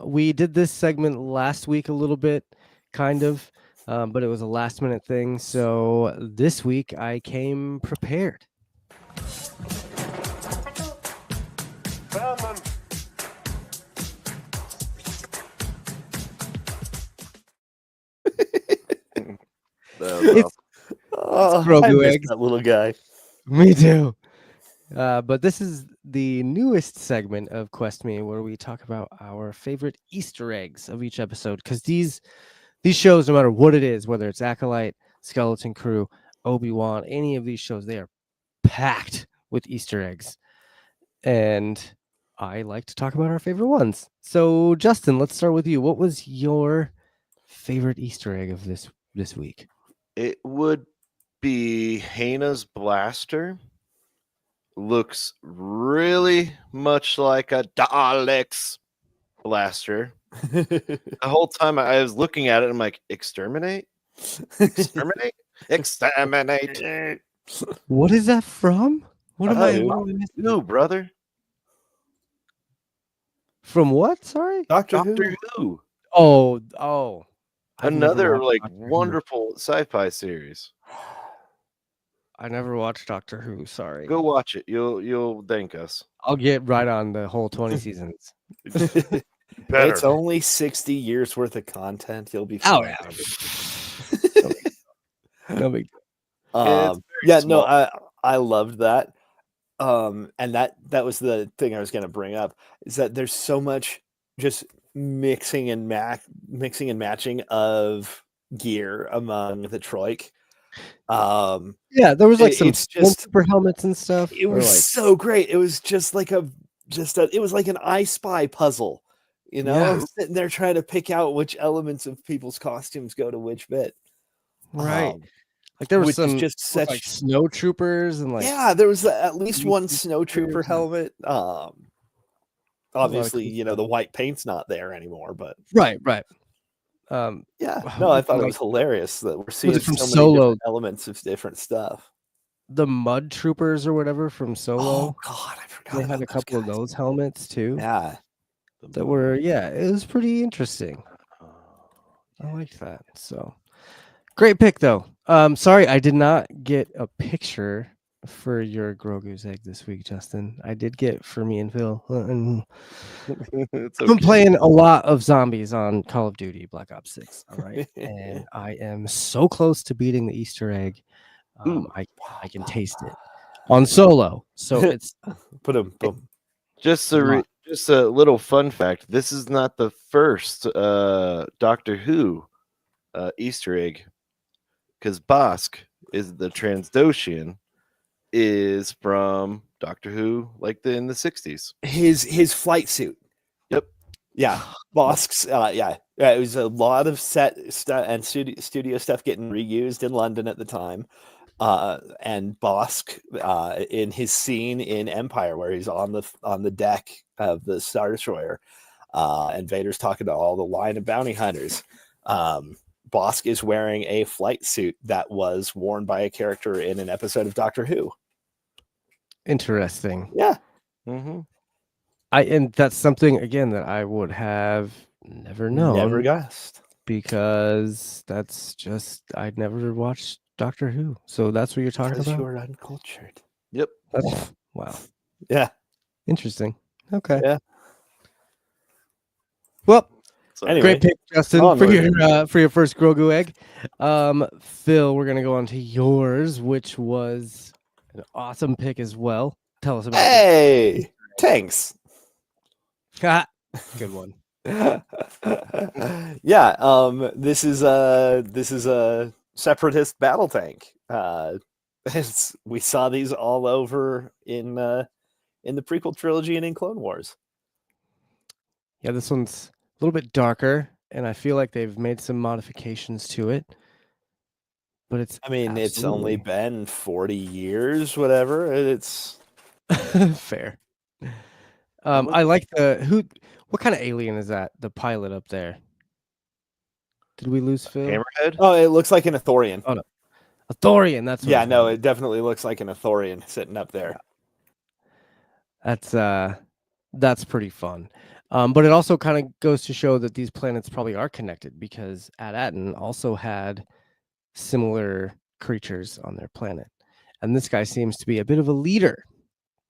We did this segment last week a little bit, kind of, but it was a last minute thing. So this week I came prepared. It's Oh, Grogu I miss eggs. that little guy. Me too. But this is the newest segment of Quest Me, where we talk about our favorite Easter eggs of each episode. Because these shows, no matter what it is, whether it's Acolyte, Skeleton Crew, Obi-Wan, any of these shows, they are packed with Easter eggs. And I like to talk about our favorite ones. So, Justin, let's start with you. What was your favorite Easter egg of this week? It would be Hannah's blaster. Looks really much like a Dalek's blaster. The whole time I was looking at it, I'm like, exterminate? Exterminate? Exterminate. What is that from? What am I missing? No, brother. From what? Sorry? Doctor Doctor Who. Who. Oh. I've never Another watched like Doctor Who. wonderful sci-fi series. I never watched Doctor Who. Sorry. Go watch it. You'll thank us. I'll get right on the whole 20 seasons. Better. It's only 60 years worth of content. You'll be Oh, fine. yeah. No big Yeah, it's very Yeah, small. no, I loved that. And that was the thing I was going to bring up, is that there's so much just mixing and matching of gear among the Troik. Yeah, there was like some it's just super helmets and stuff. it was so great. It was just like a it was like an I Spy puzzle, Yeah. sitting there trying to pick out which elements of people's costumes go to which bit. Right. Um, Like there was which is some just looked like such snow troopers and like yeah, there was at least one safety snow trooper troopers and helmet. a lot of Obviously, cool stuff. the white paint's not there anymore, but Right. yeah, no, I What thought it like was hilarious that we're was seeing it from so many Solo? different elements of different stuff. The mud troopers or whatever from Oh Solo. God, I forgot They about had a those couple of guys. those helmets too. Yeah, That were it was pretty interesting. I liked that. So great pick though. Sorry I did not get a picture for your Grogu's egg this week, Justin. I did get for me and Phil. And It's I've been okay. playing a lot of zombies on Call of Duty Black Ops 6. All right. And I am so close to beating the Easter egg. I can taste it on solo. So it's boom, boom. Just a lot. just a little fun fact. This is not the first Doctor Who Easter egg, because Bosk is the Transdoshian is from Doctor Who, like in the 60s. His flight suit. Yep. Yeah, Bosk's. Yeah, it was a lot of set stuff and studio stuff getting reused in London at the time. And Bosk, in his scene in Empire, where he's on the deck of the Star Destroyer, and Vader's talking to all the line of bounty hunters. Bosk is wearing a flight suit that was worn by a character in an episode of Doctor Who. Interesting. Yeah. Mm-hmm. And that's something again that I would have never known. Never guessed. Because that's just I'd never watched Doctor Who. So that's what you're talking Because about? you are uncultured. Yep. Wow. Yeah. Interesting. Okay. Yeah. Well, Anyway, great pick, Justin, onward. for your first Grogu egg. Phil, we're gonna go on to yours, which was an awesome pick as well. Tell us about this. Hey, tanks. Good one. Yeah. This is a separatist battle tank. We saw these all over in the prequel trilogy and in Clone Wars. Yeah, this one's a little bit darker, and I feel like they've made some modifications to it. But it's it's only been 40 years, whatever. It's fair. I like what kind of alien is that? The pilot up there. Did we lose Phil? Hammerhead? Oh, it looks like an Athorian. Oh no. Athorian, that's what it definitely looks like an Athorian sitting up there. That's pretty fun. But it also kind of goes to show that these planets probably are connected because Attin also had similar creatures on their planet. And this guy seems to be a bit of a leader,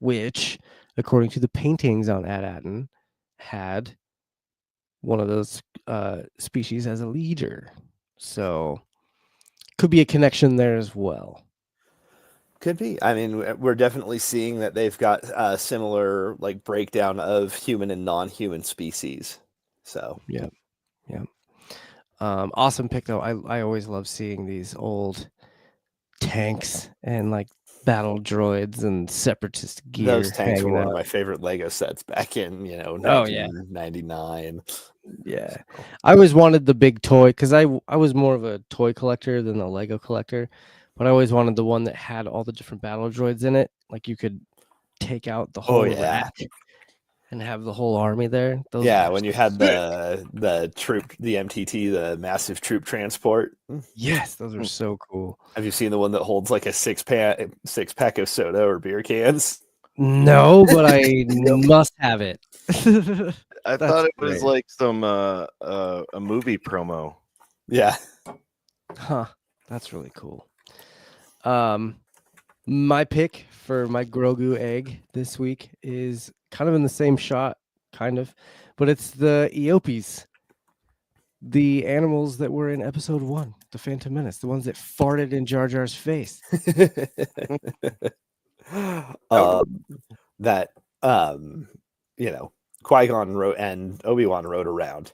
which, according to the paintings on Attin, had one of those species as a leader. So could be a connection there as well. Could be. We're definitely seeing that they've got a similar like breakdown of human and non-human species. So yeah. Awesome pick though. I always love seeing these old tanks and like battle droids and separatist gear. Those tanks were hanging one out. of my favorite Lego sets back in 1999. Yeah, I always wanted the big toy because I was more of a toy collector than a Lego collector, but I always wanted the one that had all the different battle droids in it. Like you could take out the whole rack and have the whole army there. When you had the troop, the MTT, the massive troop transport. Yes, those are so cool. Have you seen the one that holds like a six pack of soda or beer cans? No, but I must have it. I thought it was like some a movie promo. Yeah. Huh. That's really cool. My pick for my Grogu egg this week is kind of in the same shot, but it's the Eopes, the animals that were in episode 1, The Phantom Menace, the ones that farted in Jar Jar's face. That Qui-Gon and Obi-Wan rode around.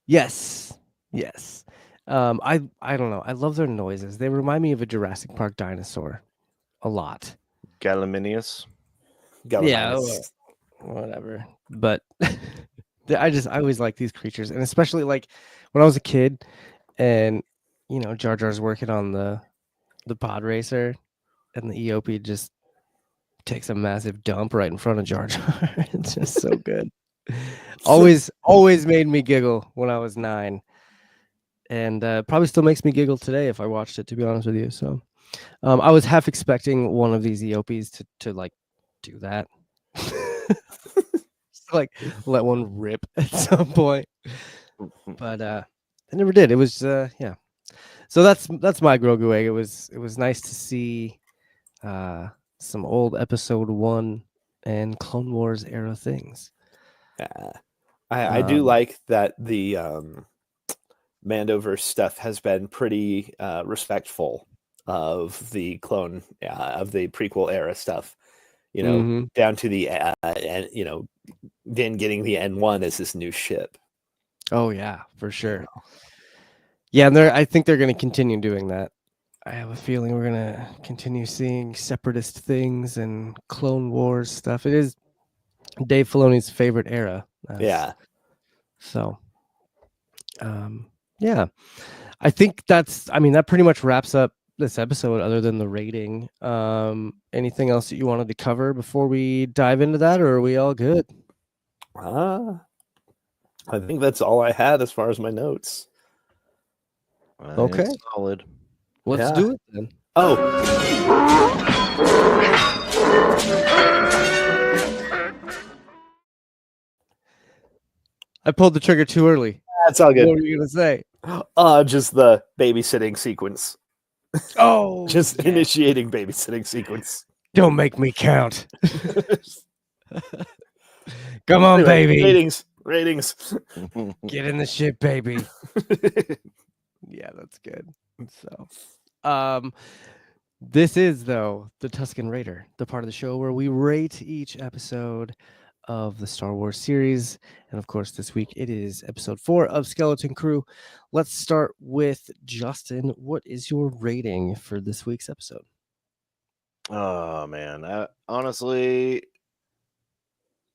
Yes. I don't know. I love their noises. They remind me of a Jurassic Park dinosaur a lot. Gallimimus. Yeah. whatever. But I always like these creatures, and especially like when I was a kid, and Jar Jar's working on the pod racer, and the EOP just takes a massive dump right in front of Jar Jar. It's just so good. Always made me giggle when I was 9, and probably still makes me giggle today if I watched it. To be honest with you, so I was half expecting one of these EOPs to like do that. Just, like let one rip at some point, but I never did. It was yeah. So that's my Grogu egg. It was nice to see some old episode 1 and Clone Wars era things. Yeah. I do like that the Mandoverse stuff has been pretty respectful of the of the prequel era stuff. Down to the and Din getting the N1 as his new ship. Oh yeah, for sure. Yeah, and I think they're going to continue doing that. I have a feeling we're going to continue seeing separatist things and Clone Wars stuff. It is Dave Filoni's favorite era. Yeah. So, yeah, I think that pretty much wraps up this episode other than the rating. Anything else that you wanted to cover before we dive into that, or are we all good? I think that's all I had as far as my notes. Okay. Solid. Let's do it then. Oh. I pulled the trigger too early. That's all good. What were you going to say? Just the babysitting sequence. Oh, just initiating babysitting sequence. Don't make me count. Come on, baby. Ratings. Get in the ship, baby. Yeah, that's good. So, this is though the Tusken Raider, the part of the show where we rate each episode of the Star Wars series, and of course, this week it is episode 4 of Skeleton Crew. Let's start with Justin. What is your rating for this week's episode? Oh man, honestly,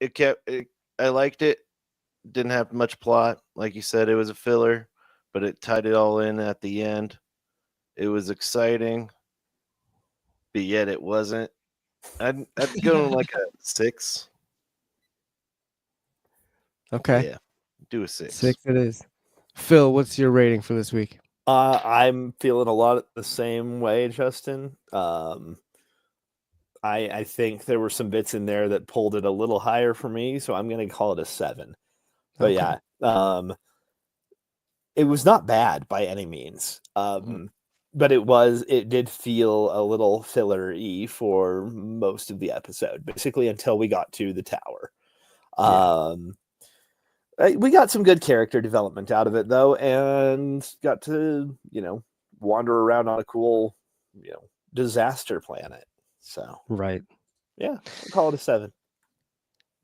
I liked it. Didn't have much plot, like you said. It was a filler, but it tied it all in at the end. It was exciting, but yet it wasn't. I'd go like a 6. Okay. Yeah, do a 6. 6 it is. Phil, what's your rating for this week? I'm feeling a lot the same way, Justin. I think there were some bits in there that pulled it a little higher for me, so I'm going to call it a 7. But yeah, it was not bad by any means. But it did feel a little filler-y for most of the episode, basically until we got to the tower. We got some good character development out of it, though, and got to, wander around on a cool, disaster planet. So, right. Yeah, I'll call it a 7.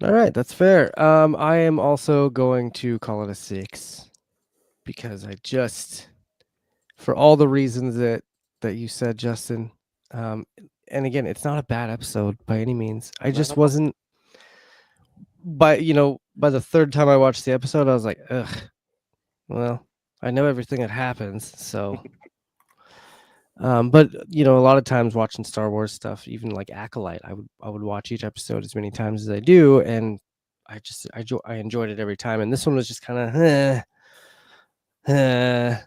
All right, that's fair. I am also going to call it a 6 because for all the reasons that you said, Justin, and again, it's not a bad episode by any means. I just wasn't. By the 3rd time I watched the episode, I was like, ugh. Well, I know everything that happens, so. But a lot of times watching Star Wars stuff, even like Acolyte, I would watch each episode as many times as I do, and I enjoyed it every time. And this one was just kind of,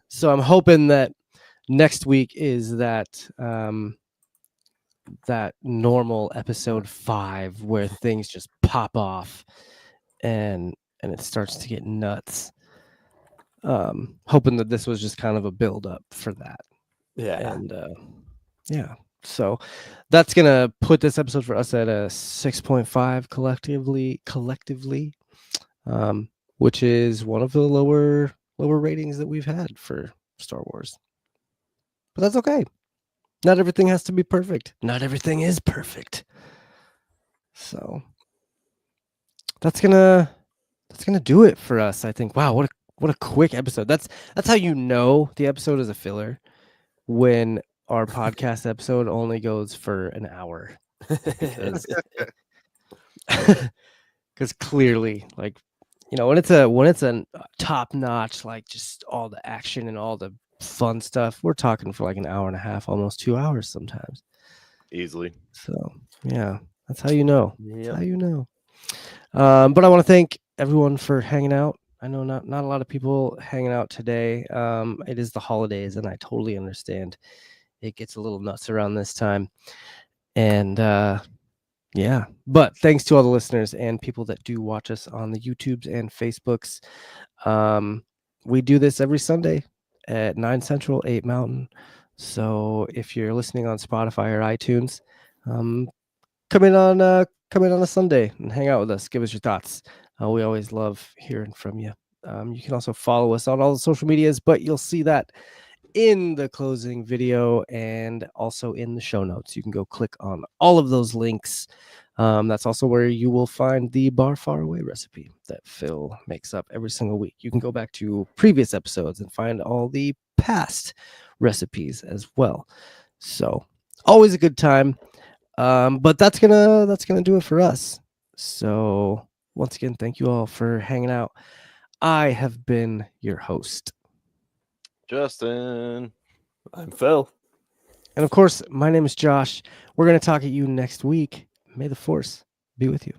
so I'm hoping that next week is that that normal episode 5 where things just pop off and it starts to get nuts. Hoping that this was just kind of a build up for that. Yeah. And yeah. So that's gonna put this episode for us at a 6.5 collectively, which is one of the lower ratings that we've had for Star Wars. But that's okay. Not everything has to be perfect. Not everything is perfect. So that's gonna do it for us, I think. Wow, what a quick episode. That's how the episode is a filler when our podcast episode only goes for an hour. because clearly, like, when it's a top notch, like just all the action and all the fun stuff, we're talking for like an hour and a half, almost 2 hours sometimes. Easily. So yeah, that's how you know. That's Yep. how you know. But I want to thank everyone for hanging out. I know not a lot of people hanging out today. It is the holidays, and I totally understand. It gets a little nuts around this time, and yeah. But thanks to all the listeners and people that do watch us on the YouTubes and Facebooks. We do this every Sunday at 9 Central, 8 Mountain. So if you're listening on Spotify or iTunes, come in on a Sunday and hang out with us. Give us your thoughts. We always love hearing from you. You can also follow us on all the social medias, but you'll see that in the closing video and also in the show notes. You can go click on all of those links. That's also where you will find the Bar Far Away recipe that Phil makes up every single week. You can go back to previous episodes and find all the past recipes as well. So always a good time. But that's gonna do it for us. So once again, thank you all for hanging out. I have been your host. Justin. I'm Phil. And of course, my name is Josh. We're going to talk at you next week. May the force be with you.